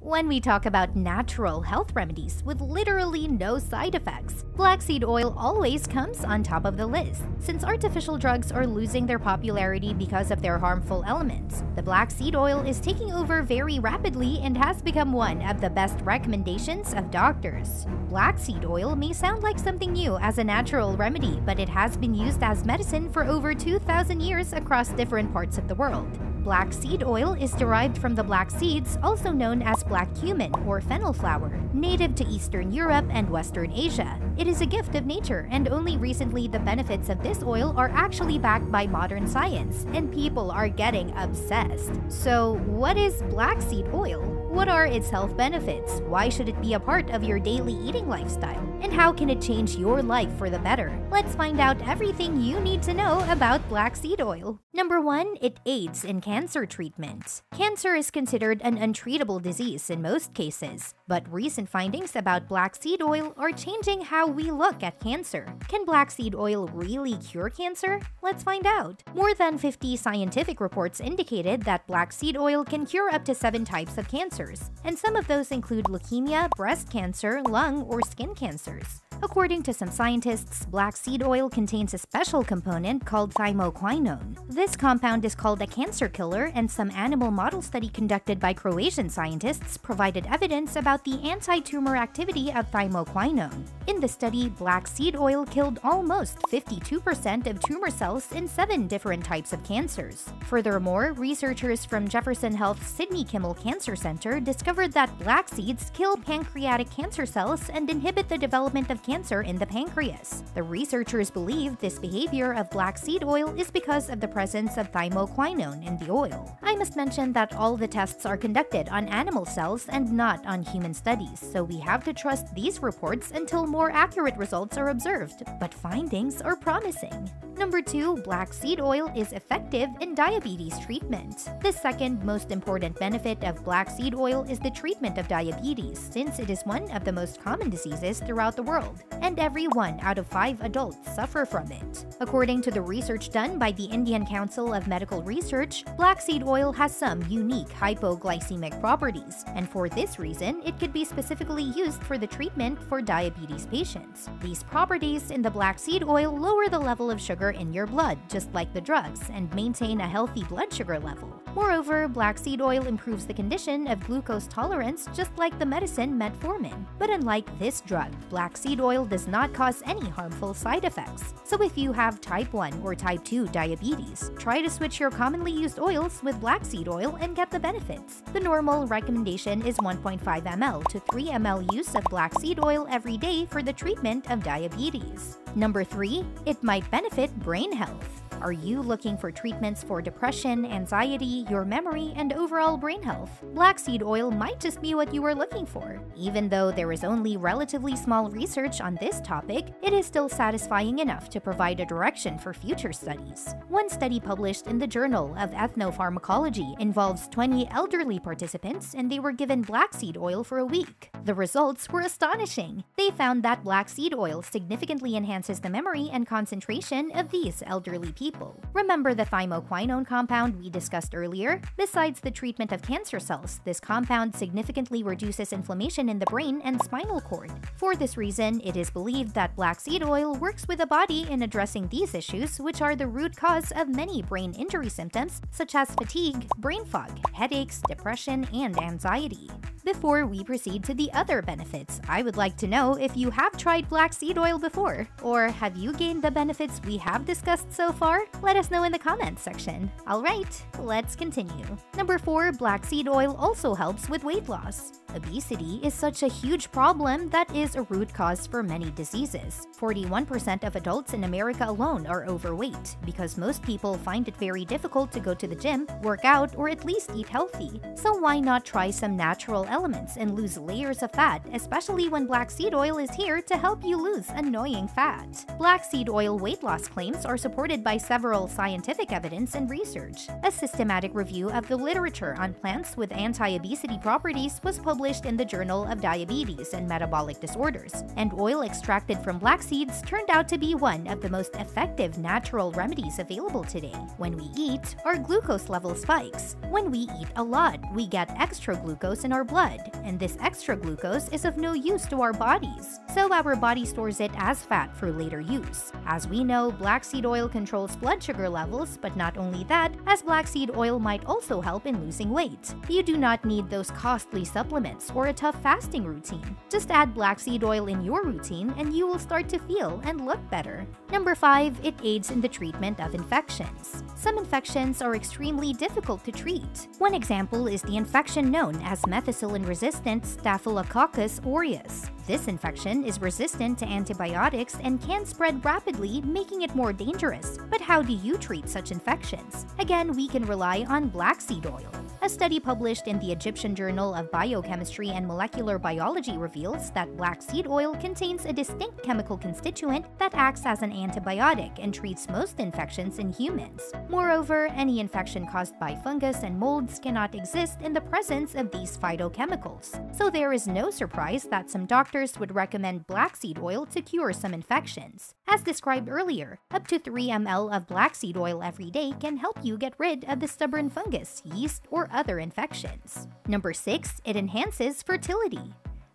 When we talk about natural health remedies with literally no side effects, black seed oil always comes on top of the list. Since artificial drugs are losing their popularity because of their harmful elements, the black seed oil is taking over very rapidly and has become one of the best recommendations of doctors. Black seed oil may sound like something new as a natural remedy, but it has been used as medicine for over 2,000 years across different parts of the world. Black seed oil is derived from the black seeds, also known as black cumin or fennel flower, native to Eastern Europe and Western Asia. It is a gift of nature, and only recently the benefits of this oil are actually backed by modern science, and people are getting obsessed. So, what is black seed oil? What are its health benefits? Why should it be a part of your daily eating lifestyle? And how can it change your life for the better? Let's find out everything you need to know about black seed oil. Number 1. It aids in cancer treatment. Cancer is considered an untreatable disease in most cases, but recent findings about black seed oil are changing how we look at cancer. Can black seed oil really cure cancer? Let's find out. More than 50 scientific reports indicated that black seed oil can cure up to 7 types of cancers, and some of those include leukemia, breast cancer, lung, or skin cancers. According to some scientists, black seed oil contains a special component called thymoquinone. This compound is called a cancer killer, and some animal model study conducted by Croatian scientists provided evidence about the anti-tumor activity of thymoquinone. In the study, black seed oil killed almost 52% of tumor cells in 7 different types of cancers. Furthermore, researchers from Jefferson Health's Sidney Kimmel Cancer Center discovered that black seeds kill pancreatic cancer cells and inhibit the development of cancer in the pancreas. The researchers believe this behavior of black seed oil is because of the presence of thymoquinone in the oil. I must mention that all the tests are conducted on animal cells and not on human studies, so we have to trust these reports until more accurate results are observed, but findings are promising. Number 2. Black seed oil is effective in diabetes treatment. The second most important benefit of black seed oil is the treatment of diabetes, since it is one of the most common diseases throughout the world, and every 1 out of 5 adults suffer from it. According to the research done by the Indian Council of Medical Research, black seed oil has some unique hypoglycemic properties, and for this reason, it could be specifically used for the treatment for diabetes patients. These properties in the black seed oil lower the level of sugar in your blood, just like the drugs, and maintain a healthy blood sugar level. Moreover, black seed oil improves the condition of glucose tolerance, just like the medicine metformin. But unlike this drug, black seed oil does not cause any harmful side effects. So if you have type 1 or type 2 diabetes, try to switch your commonly used oils with black seed oil and get the benefits. The normal recommendation is 1.5 ml to 3 ml use of black seed oil every day for the treatment of diabetes. Number 3. It might benefit brain health. Are you looking for treatments for depression, anxiety, your memory, and overall brain health? Black seed oil might just be what you were looking for. Even though there is only relatively small research on this topic, it is still satisfying enough to provide a direction for future studies. One study published in the Journal of Ethnopharmacology involves 20 elderly participants, and they were given black seed oil for a week. The results were astonishing. They found that black seed oil significantly enhances the memory and concentration of these elderly people. Remember the thymoquinone compound we discussed earlier? Besides the treatment of cancer cells, this compound significantly reduces inflammation in the brain and spinal cord. For this reason, it is believed that black seed oil works with the body in addressing these issues, which are the root cause of many brain injury symptoms such as fatigue, brain fog, headaches, depression, and anxiety. Before we proceed to the other benefits, I would like to know if you have tried black seed oil before, or have you gained the benefits we have discussed so far? Let us know in the comments section. Alright, let's continue. Number 4. Black seed oil also helps with weight loss. Obesity is such a huge problem that is a root cause for many diseases. 41% of adults in America alone are overweight, because most people find it very difficult to go to the gym, work out, or at least eat healthy. So why not try some natural elements and lose layers of fat, especially when black seed oil is here to help you lose annoying fat. Black seed oil weight loss claims are supported by several scientific evidence and research. A systematic review of the literature on plants with anti-obesity properties was published in the Journal of Diabetes and Metabolic Disorders, and oil extracted from black seeds turned out to be one of the most effective natural remedies available today. When we eat, our glucose level spikes. When we eat a lot, we get extra glucose in our blood blood, and this extra glucose is of no use to our bodies, so our body stores it as fat for later use. As we know, black seed oil controls blood sugar levels, but not only that, as black seed oil might also help in losing weight. You do not need those costly supplements or a tough fasting routine. Just add black seed oil in your routine and you will start to feel and look better. Number 5, it aids in the treatment of infections. Some infections are extremely difficult to treat. One example is the infection known as methicillin-resistant Staphylococcus aureus. This infection is resistant to antibiotics and can spread rapidly, making it more dangerous. But how do you treat such infections? Again, we can rely on black seed oil. A study published in the Egyptian Journal of Biochemistry and Molecular Biology reveals that black seed oil contains a distinct chemical constituent that acts as an antibiotic and treats most infections in humans. Moreover, any infection caused by fungus and molds cannot exist in the presence of these phytochemicals. So there is no surprise that some doctors would recommend black seed oil to cure some infections. As described earlier, up to 3 ml of black seed oil every day can help you get rid of the stubborn fungus, yeast, or other infections. Number 6, it enhances fertility.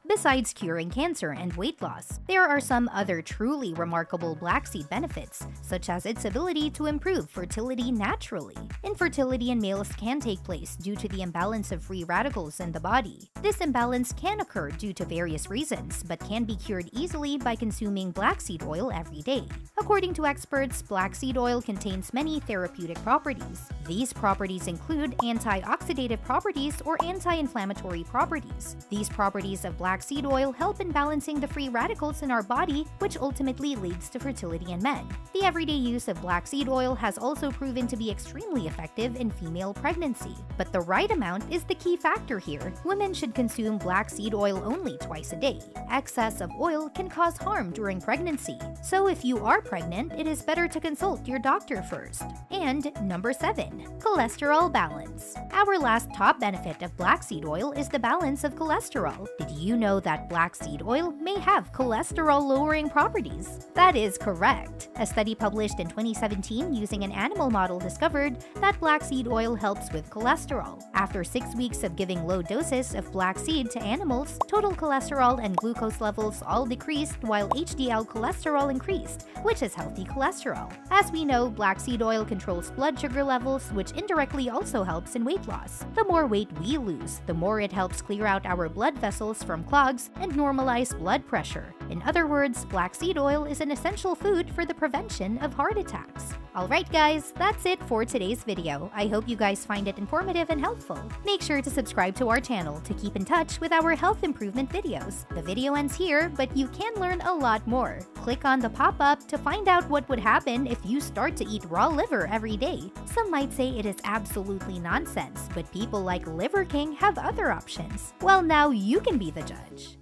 Besides curing cancer and weight loss, there are some other truly remarkable black seed benefits, such as its ability to improve fertility naturally. Infertility in males can take place due to the imbalance of free radicals in the body. This imbalance can occur due to various reasons, but can be cured easily by consuming black seed oil every day. According to experts, black seed oil contains many therapeutic properties. These properties include antioxidative properties or anti-inflammatory properties. These properties of black seed oil help in balancing the free radicals in our body, which ultimately leads to fertility in men. The everyday use of black seed oil has also proven to be extremely effective in female pregnancy. But the right amount is the key factor here. Women should consume black seed oil only twice a day. Excess of oil can cause harm during pregnancy. So if you are pregnant, it is better to consult your doctor first. And number 7, cholesterol balance. Our last top benefit of black seed oil is the balance of cholesterol. Did you know that black seed oil may have cholesterol-lowering properties? That is correct. A study published in 2017 using an animal model discovered that black seed oil helps with cholesterol. After 6 weeks of giving low doses of black seed to animals, total cholesterol and glucose levels all decreased while HDL cholesterol increased, which is healthy cholesterol. As we know, black seed oil controls blood sugar levels, which indirectly also helps in weight loss. The more weight we lose, the more it helps clear out our blood vessels from clogs and normalize blood pressure. In other words, black seed oil is an essential food for the prevention of heart attacks. Alright guys, that's it for today's video. I hope you guys find it informative and helpful. Make sure to subscribe to our channel to keep in touch with our health improvement videos. The video ends here, but you can learn a lot more. Click on the pop-up to find out what would happen if you start to eat raw liver every day. Some might say it is absolutely nonsense, but people like Liver King have other options. Well, now you can be the judge.